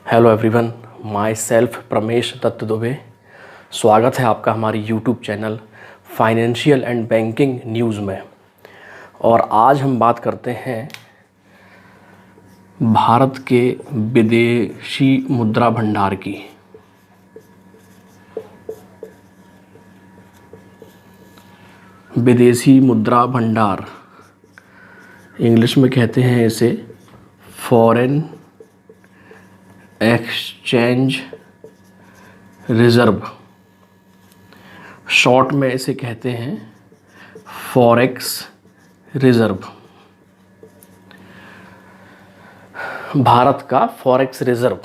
Hello everyone, my self Pramesh Dutt Dubey. स्वागत है आपका हमारी YouTube channel financial and banking news में। और आज हम बात करते हैं भारत के विदेशी मुद्रा भंडार की। विदेशी मुद्रा भंडार, इंग्लिश में कहते हैं इसे फॉरेन एक्सचेंज रिज़र्व, शॉर्ट में इसे कहते हैं फॉरेक्स रिज़र्व। भारत का फॉरेक्स रिज़र्व,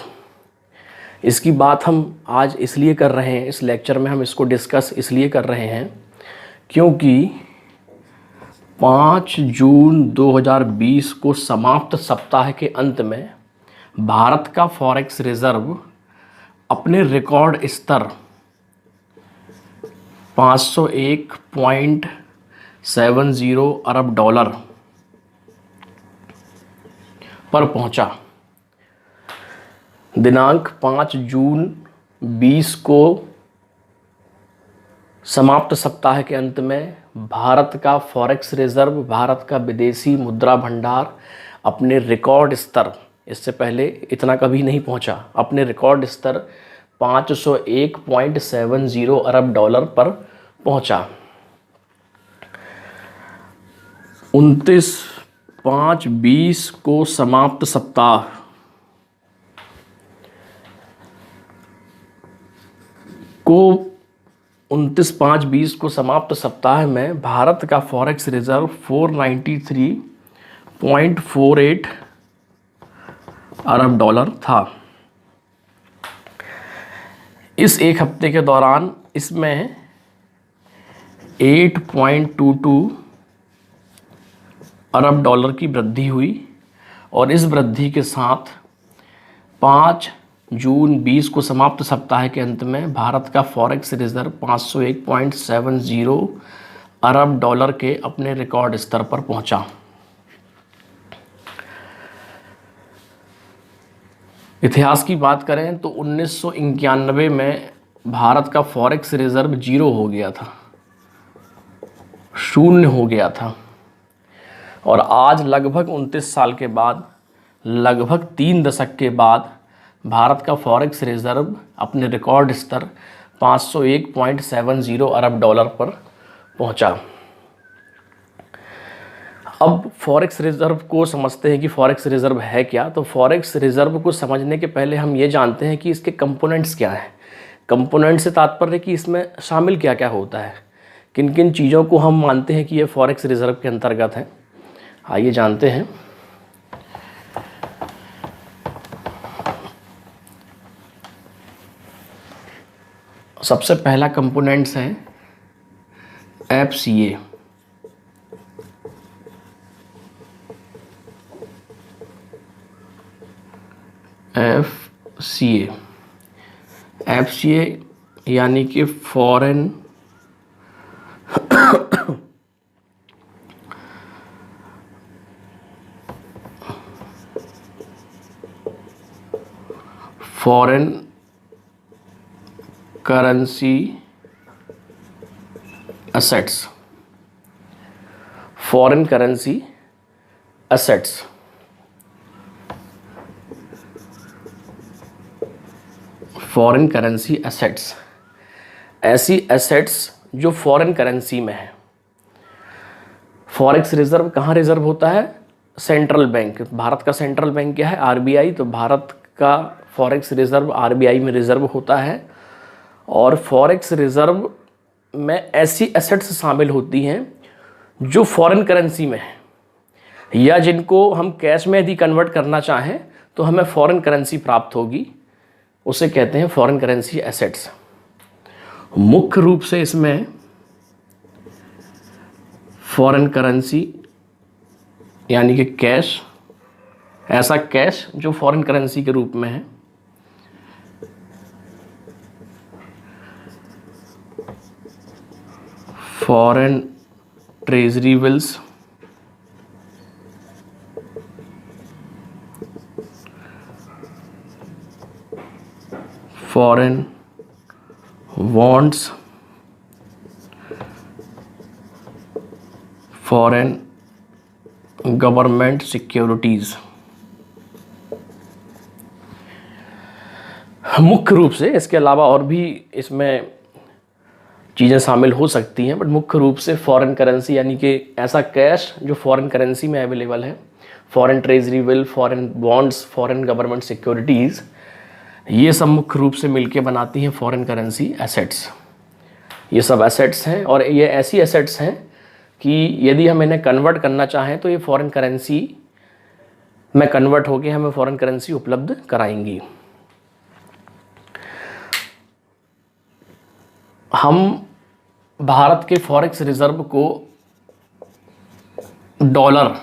इसकी बात हम आज इसलिए कर रहे हैं, इस लेक्चर में हम इसको डिस्कस इसलिए कर रहे हैं क्योंकि 5 जून 2020 को समाप्त सप्ताह के अंत में भारत का फॉरेक्स रिज़र्व अपने रिकॉर्ड स्तर 501.70 अरब डॉलर पर पहुंचा। दिनांक 5 जून 20 को समाप्त सप्ताह के अंत में भारत का फॉरेक्स रिज़र्व, भारत का विदेशी मुद्रा भंडार अपने रिकॉर्ड स्तर, इससे पहले इतना कभी नहीं पहुंचा, अपने रिकॉर्ड स्तर 501.70 अरब डॉलर पर पहुंचा। 29/5/20 को समाप्त सप्ताह को 29/5/20 को समाप्त सप्ताह में भारत का फॉरेक्स रिज़र्व 493.48 अरब डॉलर था। इस एक हफ्ते के दौरान इसमें 8.22 अरब डॉलर की वृद्धि हुई और इस वृद्धि के साथ 5 जून 20 को समाप्त सप्ताह के अंत में भारत का फॉरेक्स रिज़र्व 501.70 अरब डॉलर के अपने रिकॉर्ड स्तर पर पहुंचा। इतिहास की बात करें तो 1991 में भारत का फॉरेक्स रिज़र्व जीरो हो गया था, शून्य हो गया था। और आज लगभग 29 साल के बाद, लगभग 3 दशक के बाद भारत का फॉरेक्स रिज़र्व अपने रिकॉर्ड स्तर 501.70 अरब डॉलर पर पहुंचा। अब फॉरेक्स रिज़र्व को समझते हैं कि फॉरेक्स रिज़र्व है क्या। तो फॉरेक्स रिज़र्व को समझने के पहले हम ये जानते हैं कि इसके कंपोनेंट्स क्या हैं। कंपोनेंट से तात्पर्य कि इसमें शामिल क्या क्या होता है, किन किन चीज़ों को हम मानते हैं कि ये फॉरेक्स रिज़र्व के अंतर्गत है। आइए जानते हैं। सबसे पहला कंपोनेंट्स है FCA। FCA यानी कि foreign currency assets, foreign currency assets. Foreign currency assets, ऐसी एसेट्स जो फॉरेन करेंसी में है। फॉरेक्स रिज़र्व कहाँ रिज़र्व होता है? Central bank. भारत का सेंट्रल बैंक क्या है? RBI। तो भारत का फॉरेक्स रिज़र्व RBI में रिज़र्व होता है। और फॉरेक्स रिज़र्व में ऐसी एसेट्स शामिल होती हैं जो फॉरेन करेंसी में है, या जिनको हम कैश में यदि कन्वर्ट करना चाहें तो हमें फॉरेन करेंसी प्राप्त होगी, उसे कहते हैं फॉरेन करेंसी एसेट्स। मुख्य रूप से इसमें फॉरेन करेंसी यानी कि कैश, ऐसा कैश जो फॉरेन करेंसी के रूप में है, foreign treasury bills, foreign bonds, foreign government securities. मुख्य रूप से इसके अलावा और भी इसमें चीज़ें शामिल हो सकती हैं, बट मुख्य रूप से फॉरेन करेंसी यानी कि ऐसा कैश जो फॉरेन करेंसी में अवेलेबल है, foreign treasury bill, foreign bonds, foreign government securities, ये सब मुख्य रूप से मिलके बनाती हैं फॉरेन करेंसी एसेट्स। ये सब एसेट्स हैं और ये ऐसी एसेट्स हैं कि यदि हम इन्हें कन्वर्ट करना चाहें तो ये फॉरेन करेंसी में कन्वर्ट होकर हमें फॉरेन करेंसी उपलब्ध कराएंगी। हम भारत के फॉरेक्स रिजर्व को डॉलर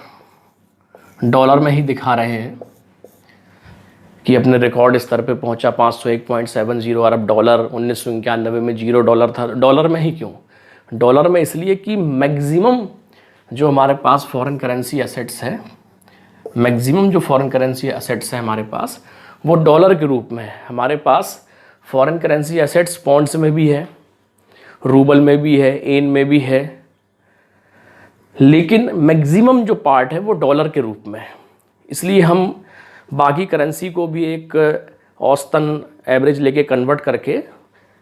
में ही दिखा रहे हैं कि अपने रिकॉर्ड स्तर पे पहुंचा 501.70 अरब डॉलर। 1991 में $0 था। डॉलर में ही क्यों? डॉलर में इसलिए कि मैक्सिमम जो हमारे पास फॉरेन करेंसी एसेट्स है, मैक्सिमम जो फॉरेन करेंसी एसेट्स हैं हमारे पास, वो डॉलर के रूप में है। हमारे पास फॉरेन करेंसी एसेट्स पॉन्ड्स में भी है, रूबल में भी है, एन में भी है, लेकिन मैक्सिमम जो पार्ट है वो डॉलर के रूप में है। इसलिए हम बाकी करेंसी को भी एक औसतन एवरेज लेके कन्वर्ट करके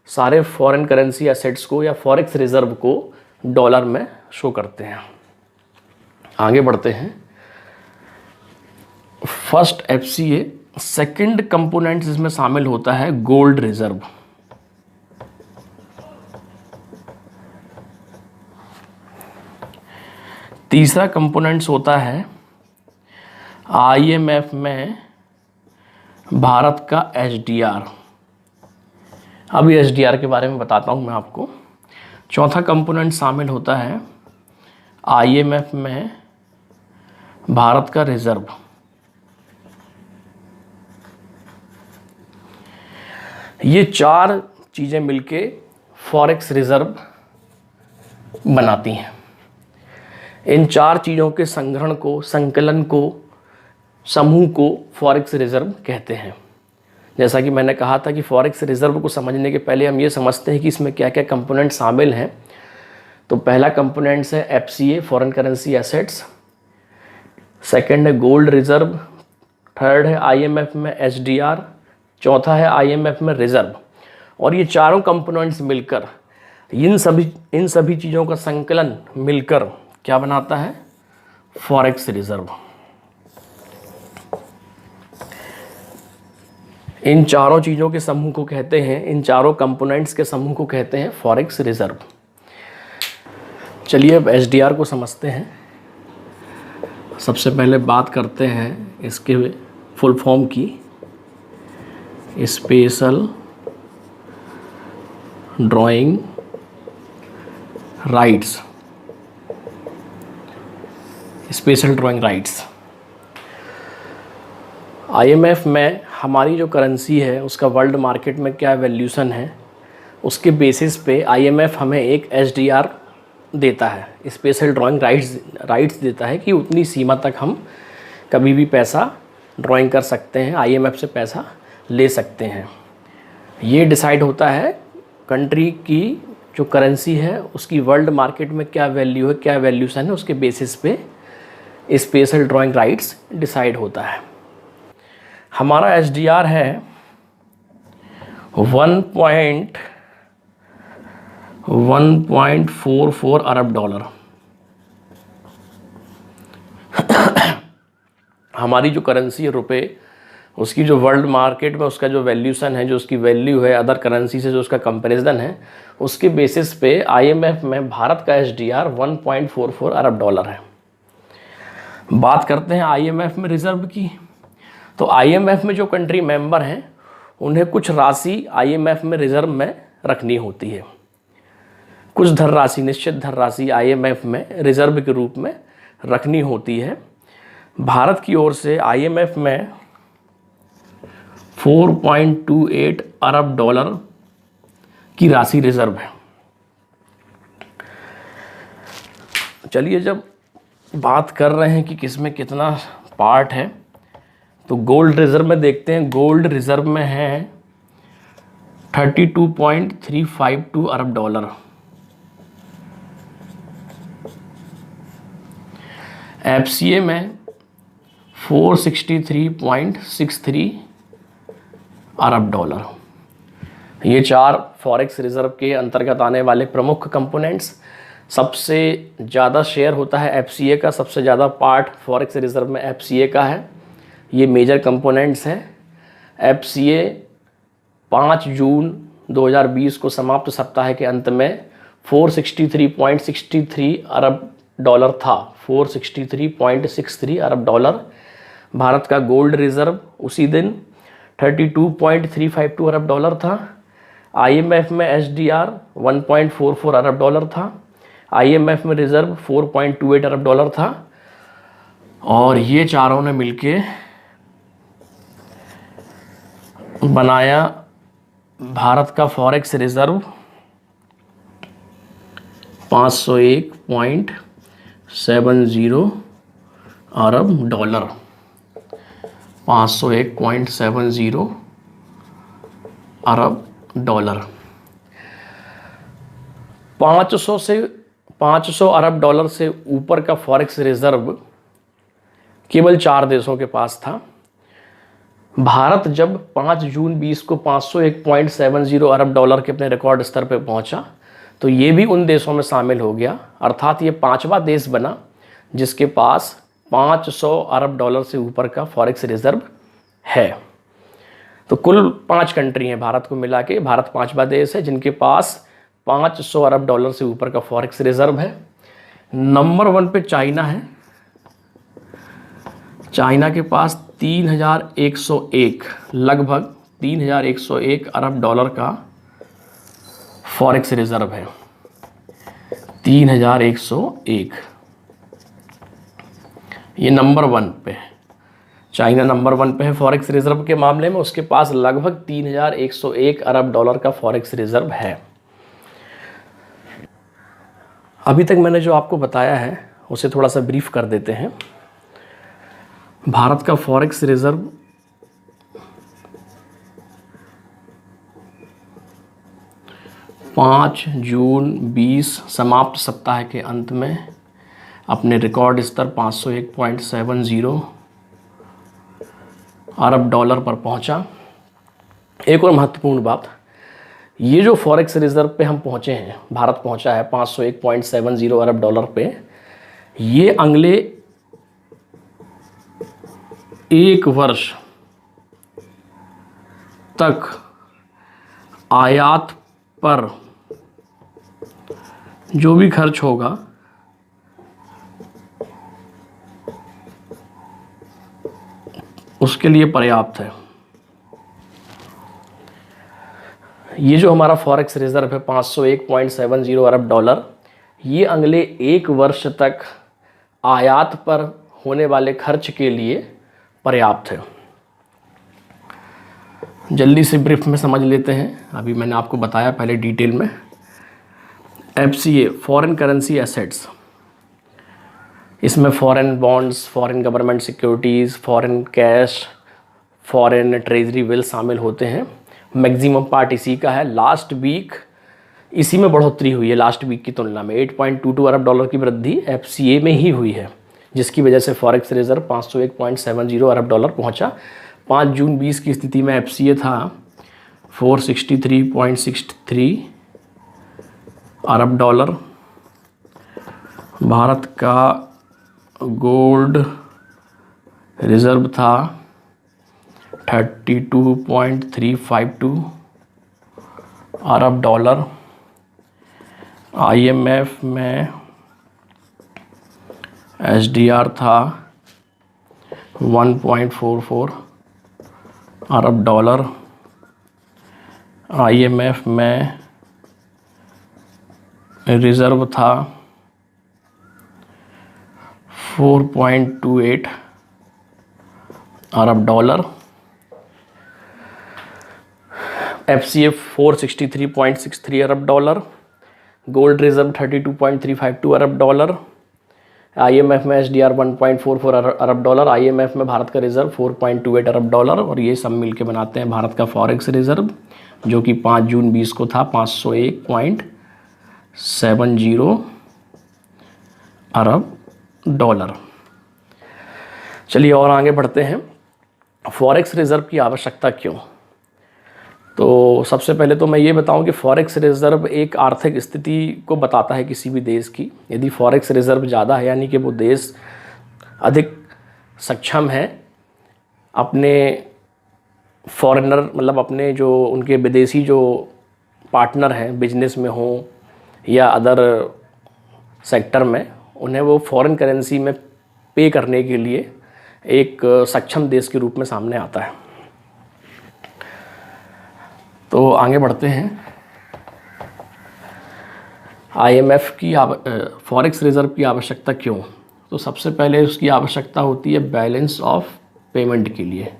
सारे फॉरेन करेंसी एसेट्स को या फॉरेक्स रिजर्व को डॉलर में शो करते हैं। आगे बढ़ते हैं। First FCA। सेकंड कंपोनेंट्स इसमें शामिल होता है गोल्ड रिजर्व। तीसरा कंपोनेंट्स होता है IMF में भारत का SDR। अभी SDR के बारे में बताता हूँ मैं आपको। चौथा कंपोनेंट शामिल होता है IMF में भारत का रिजर्व। ये चार चीज़ें मिलके फॉरेक्स रिजर्व बनाती हैं। इन चार चीज़ों के संग्रहण को, संकलन को, समूह को फॉरेक्स रिजर्व कहते हैं। जैसा कि मैंने कहा था कि फॉरेक्स रिजर्व को समझने के पहले हम ये समझते हैं कि इसमें क्या क्या कंपोनेंट शामिल हैं। तो पहला कंपोनेंट्स है FCA, foreign currency assets. Second है गोल्ड रिजर्व। थर्ड है IMF में SDR। चौथा है IMF में रिजर्व। और ये चारों कंपोनेंट्स मिलकर इन सभी चीज़ों का संकलन मिलकर क्या बनाता है? Forex reserve. इन चारों चीज़ों के समूह को कहते हैं, इन चारों कंपोनेंट्स के समूह को कहते हैं फॉरेक्स रिजर्व। चलिए अब SDR को समझते हैं। सबसे पहले बात करते हैं इसके फुल फॉर्म की। Special drawing rights. Special drawing rights. IMF में हमारी जो करेंसी है उसका वर्ल्ड मार्केट में क्या वैल्यूशन है, उसके बेसिस पे IMF हमें एक SDR देता है, स्पेशल ड्राइंग राइट्स देता है कि उतनी सीमा तक हम कभी भी पैसा ड्राइंग कर सकते हैं, IMF से पैसा ले सकते हैं। ये डिसाइड होता है कंट्री की जो करेंसी है उसकी वर्ल्ड मार्केट में क्या वैल्यू है, क्या वैल्यूशन है, उसके बेसिस पे स्पेशल ड्राइंग राइट्स डिसाइड होता है। हमारा SDR है 1.44 अरब डॉलर। हमारी जो करेंसी है रुपए, उसकी जो वर्ल्ड मार्केट में उसका जो वैल्यूशन है, जो उसकी वैल्यू है अदर करेंसी से जो उसका कंपैरिजन है, उसके बेसिस पे IMF में भारत का SDR 1.44 अरब डॉलर है। बात करते हैं IMF में रिजर्व की। तो IMF में जो कंट्री मेंबर हैं उन्हें कुछ राशि IMF में रिजर्व में रखनी होती है। कुछ धनराशि, निश्चित धनराशि IMF में रिजर्व के रूप में रखनी होती है। भारत की ओर से IMF में 4.28 अरब डॉलर की राशि रिजर्व है। चलिए जब बात कर रहे हैं कि किसमें कितना पार्ट है, तो गोल्ड रिजर्व में देखते हैं। गोल्ड रिजर्व में है 32.352 अरब डॉलर। FCA में 463.63 अरब डॉलर। ये 4 फॉरेक्स रिजर्व के अंतर्गत आने वाले प्रमुख कंपोनेंट्स। सबसे ज़्यादा शेयर होता है FCA का, सबसे ज़्यादा पार्ट फॉरेक्स रिजर्व में FCA का है। ये मेजर कंपोनेंट्स हैं। FCA 5 जून 2020 को समाप्त सप्ताह के अंत में 463.63 अरब डॉलर था। 463.63 अरब डॉलर। भारत का गोल्ड रिजर्व उसी दिन 32.352 अरब डॉलर था। IMF में SDR 1.44 अरब डॉलर था। IMF में रिजर्व 4.28 अरब डॉलर था। और ये चारों ने मिलके बनाया भारत का फॉरेक्स रिजर्व 501.70 अरब डॉलर। 501.70 अरब डॉलर। 500 अरब डॉलर से ऊपर का फॉरेक्स रिजर्व केवल 4 देशों के पास था। भारत जब 5 जून 20 को 501.70 अरब डॉलर के अपने रिकॉर्ड स्तर पर पहुंचा तो ये भी उन देशों में शामिल हो गया, अर्थात ये 5वां देश बना जिसके पास 500 अरब डॉलर से ऊपर का फॉरेक्स रिजर्व है। तो कुल 5 कंट्री हैं भारत को मिला के, भारत 5वां देश है जिनके पास 500 अरब डॉलर से ऊपर का फॉरेक्स रिजर्व है। नंबर 1 पे चाइना है। चाइना के पास 3101 लगभग 3101 अरब डॉलर का फॉरेक्स रिजर्व है। 3101, ये नंबर 1 पे है। चाइना नंबर 1 पे है फॉरेक्स रिजर्व के मामले में। उसके पास लगभग 3101 अरब डॉलर का फॉरेक्स रिजर्व है। अभी तक मैंने जो आपको बताया है उसे थोड़ा सा ब्रीफ कर देते हैं। भारत का फॉरेक्स रिजर्व 5 जून 20 समाप्त सप्ताह के अंत में अपने रिकॉर्ड स्तर 501.70 अरब डॉलर पर पहुंचा। एक और महत्वपूर्ण बात, ये जो फॉरेक्स रिजर्व पे हम पहुंचे हैं, भारत पहुंचा है 501.70 अरब डॉलर पे, ये अगले 1 वर्ष तक आयात पर जो भी खर्च होगा उसके लिए पर्याप्त है। ये जो हमारा फॉरेक्स रिजर्व है 501.70 अरब डॉलर, ये अगले 1 वर्ष तक आयात पर होने वाले खर्च के लिए पर्याप्त है। जल्दी से ब्रीफ में समझ लेते हैं। अभी मैंने आपको बताया पहले डिटेल में। FCA फॉरेन करेंसी एसेट्स, इसमें foreign bonds, foreign government securities, foreign cash, foreign treasury bill शामिल होते हैं। मैक्सिमम पार्ट इसी का है। लास्ट वीक इसी में बढ़ोतरी हुई है। लास्ट वीक की तुलना में 8.22 अरब डॉलर की वृद्धि FCA में ही हुई है, जिसकी वजह से फॉरेक्स रिजर्व 501.70 अरब डॉलर पहुंचा। 5 जून 20 की स्थिति में FCA था 463.63 अरब डॉलर। भारत का गोल्ड रिजर्व था 32.352 अरब डॉलर। IMF में SDR था 1.44 अरब डॉलर। IMF में रिजर्व था 4.28 अरब डॉलर। FCA 463.63 अरब डॉलर। गोल्ड रिजर्व 32.352 अरब डॉलर। IMF में SDR 1.44 अरब डॉलर, IMF में भारत का रिज़र्व 4.28 अरब डॉलर, और ये सब मिल के बनाते हैं भारत का फॉरेक्स रिज़र्व, जो कि 5 जून 20 को था 501.70 अरब डॉलर। चलिए और आगे बढ़ते हैं। फॉरेक्स रिज़र्व की आवश्यकता क्यों? तो सबसे पहले तो मैं ये बताऊं कि फॉरेक्स रिज़र्व एक आर्थिक स्थिति को बताता है किसी भी देश की। यदि फॉरेक्स रिज़र्व ज़्यादा है यानी कि वो देश अधिक सक्षम है अपने फॉरेनर, मतलब अपने जो उनके विदेशी जो पार्टनर हैं बिजनेस में हों या अदर सेक्टर में, उन्हें वो फॉरेन करेंसी में पे करने के लिए एक सक्षम देश के रूप में सामने आता है। तो आगे बढ़ते हैं। IMF की फॉरेक्स रिज़र्व की आवश्यकता क्यों? तो सबसे पहले उसकी आवश्यकता होती है बैलेंस ऑफ पेमेंट के लिए।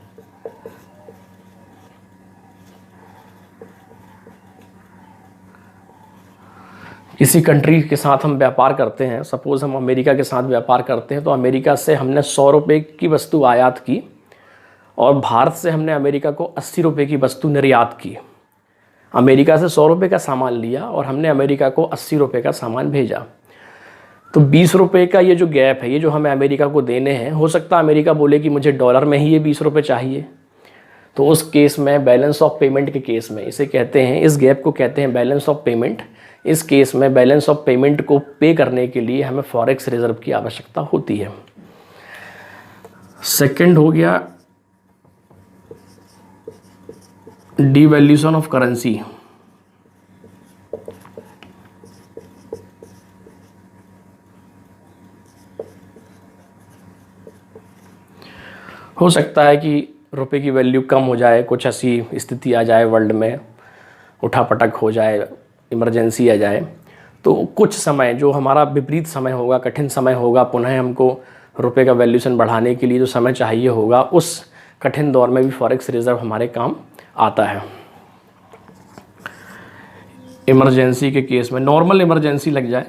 किसी कंट्री के साथ हम व्यापार करते हैं, सपोज़ हम अमेरिका के साथ व्यापार करते हैं, तो अमेरिका से हमने 100 रुपये की वस्तु आयात की और भारत से हमने अमेरिका को 80 रुपये की वस्तु निर्यात की। अमेरिका से 100 रुपये का सामान लिया और हमने अमेरिका को 80 रुपये का सामान भेजा। तो 20 रुपये का ये जो गैप है, ये जो हमें अमेरिका को देने हैं, हो सकता है अमेरिका बोले कि मुझे डॉलर में ही ये 20 रुपये चाहिए। तो उस केस में, बैलेंस ऑफ पेमेंट के केस में, इसे कहते हैं, इस गैप को कहते हैं बैलेंस ऑफ पेमेंट। इस केस में बैलेंस ऑफ पेमेंट को पे करने के लिए हमें फॉरेक्स रिज़र्व की आवश्यकता होती है। सेकंड हो गया डिवैल्यूएशन ऑफ करेंसी। हो सकता है कि रुपए की वैल्यू कम हो जाए, कुछ ऐसी स्थिति आ जाए वर्ल्ड में, उठापटक हो जाए, इमरजेंसी आ जाए, तो कुछ समय जो हमारा विपरीत समय होगा, कठिन समय होगा, पुनः हमको रुपए का वैल्यूएशन बढ़ाने के लिए जो समय चाहिए होगा, उस कठिन दौर में भी फॉरेक्स रिज़र्व हमारे काम आता है। इमरजेंसी के केस में, नॉर्मल इमरजेंसी लग जाए,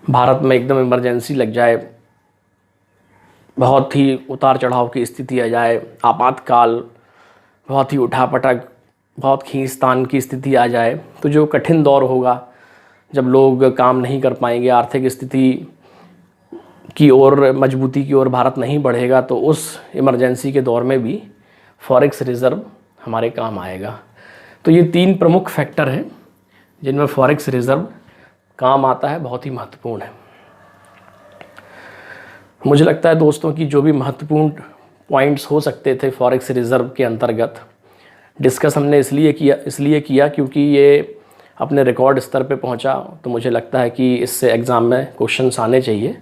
भारत में एकदम इमरजेंसी लग जाए, बहुत ही उतार चढ़ाव की स्थिति आ जाए, आपातकाल, बहुत ही उठापटक, बहुत खींचतान की स्थिति आ जाए, तो जो कठिन दौर होगा, जब लोग काम नहीं कर पाएंगे, आर्थिक स्थिति की ओर, मजबूती की ओर भारत नहीं बढ़ेगा, तो उस इमरजेंसी के दौर में भी फॉरेक्स रिज़र्व हमारे काम आएगा। तो ये 3 प्रमुख फैक्टर हैं जिनमें फॉरेक्स रिज़र्व काम आता है, बहुत ही महत्वपूर्ण है। मुझे लगता है दोस्तों कि जो भी महत्वपूर्ण पॉइंट्स हो सकते थे फॉरेक्स रिज़र्व के अंतर्गत डिस्कस हमने इसलिए किया क्योंकि ये अपने रिकॉर्ड स्तर पे पहुंचा। तो मुझे लगता है कि इससे एग्ज़ाम में क्वेश्चंस आने चाहिए,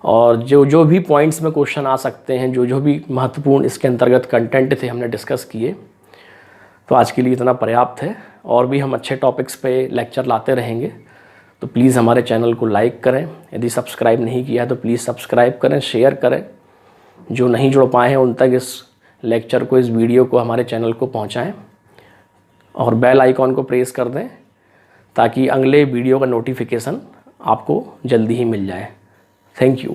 और जो भी पॉइंट्स में क्वेश्चन आ सकते हैं, जो भी महत्वपूर्ण इसके अंतर्गत कंटेंट थे, हमने डिस्कस किए। तो आज के लिए इतना पर्याप्त है, और भी हम अच्छे टॉपिक्स पे लेक्चर लाते रहेंगे। तो प्लीज़ हमारे चैनल को लाइक करें, यदि सब्सक्राइब नहीं किया है तो प्लीज़ सब्सक्राइब करें, शेयर करें, जो नहीं जुड़ पाए हैं उन तक इस लेक्चर को, इस वीडियो को, हमारे चैनल को पहुंचाएं, और बेल आइकॉन को प्रेस कर दें ताकि अगले वीडियो का नोटिफिकेशन आपको जल्दी ही मिल जाए। Thank you.